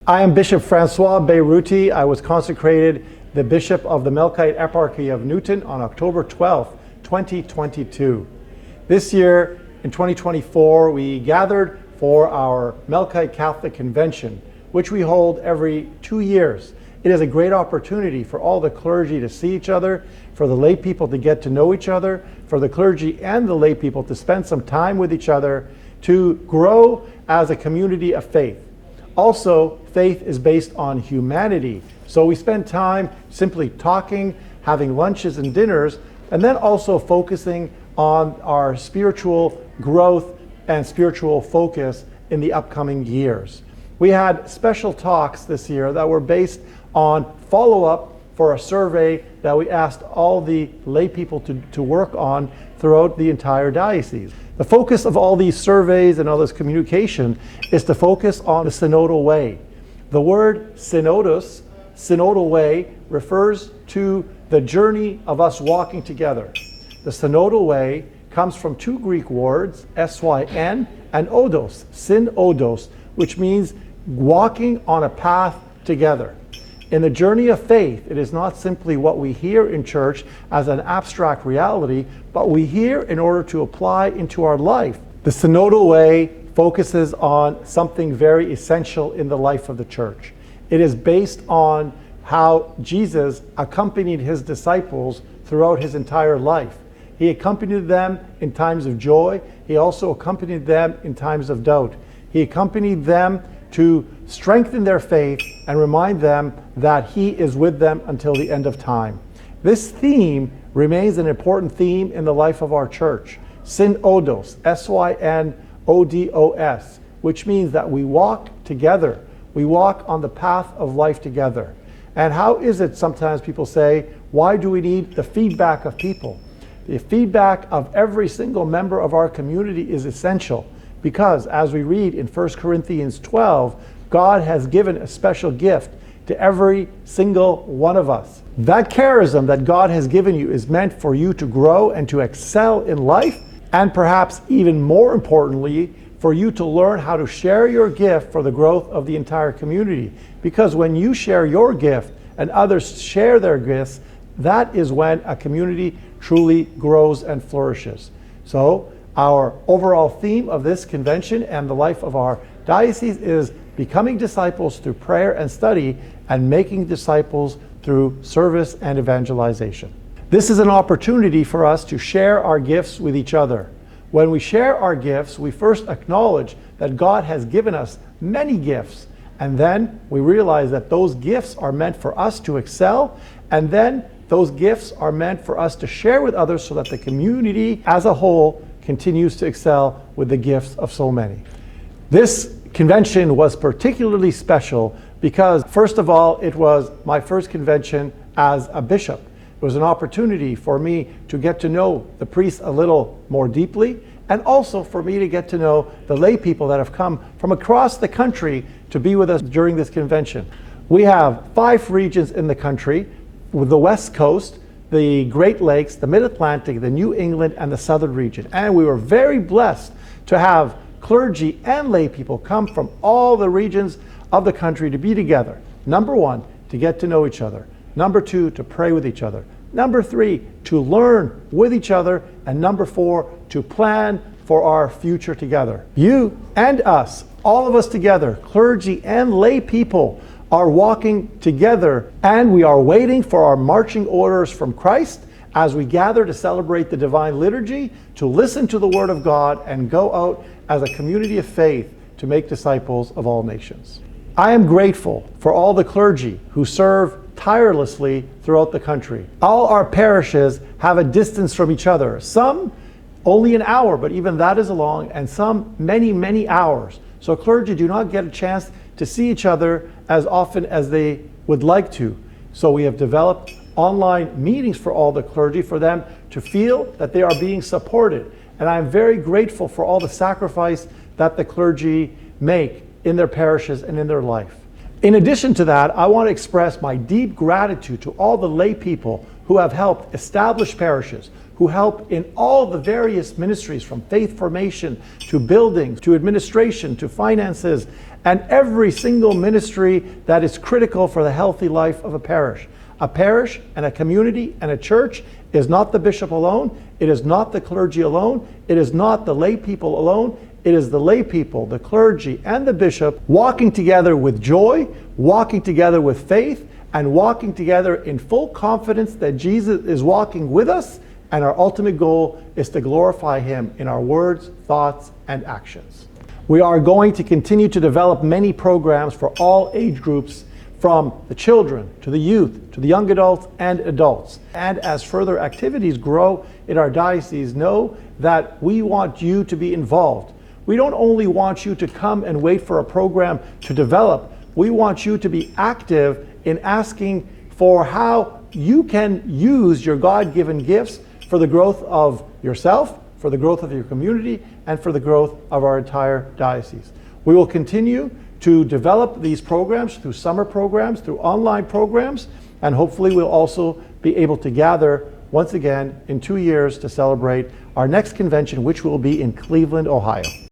I am Bishop François Beyrouti. I was consecrated the Bishop of the Melkite Eparchy of Newton on October 12th, 2022. This year, in 2024, we gathered for our Melkite Catholic Convention, which we hold every 2 years. It is a great opportunity for all the clergy to see each other, for the lay people to get to know each other, for the clergy and the lay people to spend some time with each other, to grow as a community of faith. Also, faith is based on humanity. So we spend time simply talking, having lunches and dinners, and then also focusing on our spiritual growth and spiritual focus in the upcoming years. We had special talks this year that were based on follow-up for a survey that we asked all the lay people to work on throughout the entire diocese. The focus of all these surveys and all this communication is to focus on the synodal way. The word synodus, synodal way, refers to the journey of us walking together. The synodal way comes from two Greek words, syn and odos, synodos, which means walking on a path together. In the journey of faith, it is not simply what we hear in church as an abstract reality, but we hear in order to apply into our life. The synodal way focuses on something very essential in the life of the church. It is based on how Jesus accompanied his disciples throughout his entire life. He accompanied them in times of joy. He also accompanied them in times of doubt. He accompanied them to strengthen their faith and remind them that he is with them until the end of time. This theme remains an important theme in the life of our church. Synodos, S-Y-N-O-D-O-S, which means that we walk together. We walk on the path of life together. And how is it sometimes people say, why do we need the feedback of people? The feedback of every single member of our community is essential. Because as we read in 1 Corinthians 12, God has given a special gift to every single one of us. That charism that God has given you is meant for you to grow and to excel in life, and perhaps even more importantly, for you to learn how to share your gift for the growth of the entire community. Because when you share your gift and others share their gifts, that is when a community truly grows and flourishes. So, our overall theme of this convention and the life of our diocese is becoming disciples through prayer and study and making disciples through service and evangelization. This is an opportunity for us to share our gifts with each other. When we share our gifts, we first acknowledge that God has given us many gifts, and then we realize that those gifts are meant for us to excel, and then those gifts are meant for us to share with others so that the community as a whole continues to excel with the gifts of so many. This convention was particularly special because, first of all, it was my first convention as a bishop. It was an opportunity for me to get to know the priests a little more deeply, and also for me to get to know the lay people that have come from across the country to be with us during this convention. We have 5 regions in the country, with the West Coast, the Great Lakes, the Mid-Atlantic, the New England, and the Southern region. And we were very blessed to have clergy and lay people come from all the regions of the country to be together. Number 1, to get to know each other. Number 2, to pray with each other. Number 3, to learn with each other. And number 4, to plan for our future together. You and us, all of us together, clergy and lay people, are walking together, and we are waiting for our marching orders from Christ as we gather to celebrate the divine liturgy, to listen to the word of God, and go out as a community of faith to make disciples of all nations. I am grateful for all the clergy who serve tirelessly throughout the country. All our parishes have a distance from each other. Some only an hour, but even that is long, and some many, many hours. So clergy do not get a chance to see each other as often as they would like to. So we have developed online meetings for all the clergy for them to feel that they are being supported. And I'm very grateful for all the sacrifice that the clergy make in their parishes and in their life. In addition to that, I want to express my deep gratitude to all the lay people who have helped establish parishes, who help in all the various ministries, from faith formation to buildings to administration to finances, and every single ministry that is critical for the healthy life of a parish. A parish and a community and a church is not the bishop alone. It is not the clergy alone. It is not the lay people alone. It is the lay people, the clergy, and the bishop walking together with joy, walking together with faith, and walking together in full confidence that Jesus is walking with us, and our ultimate goal is to glorify Him in our words, thoughts, and actions. We are going to continue to develop many programs for all age groups, from the children to the youth to the young adults and adults. And as further activities grow in our diocese, know that we want you to be involved. We don't only want you to come and wait for a program to develop. We want you to be active in asking for how you can use your God-given gifts for the growth of yourself, for the growth of your community, and for the growth of our entire diocese. We will continue to develop these programs through summer programs, through online programs, and hopefully we'll also be able to gather once again in 2 years to celebrate our next convention, which will be in Cleveland, Ohio.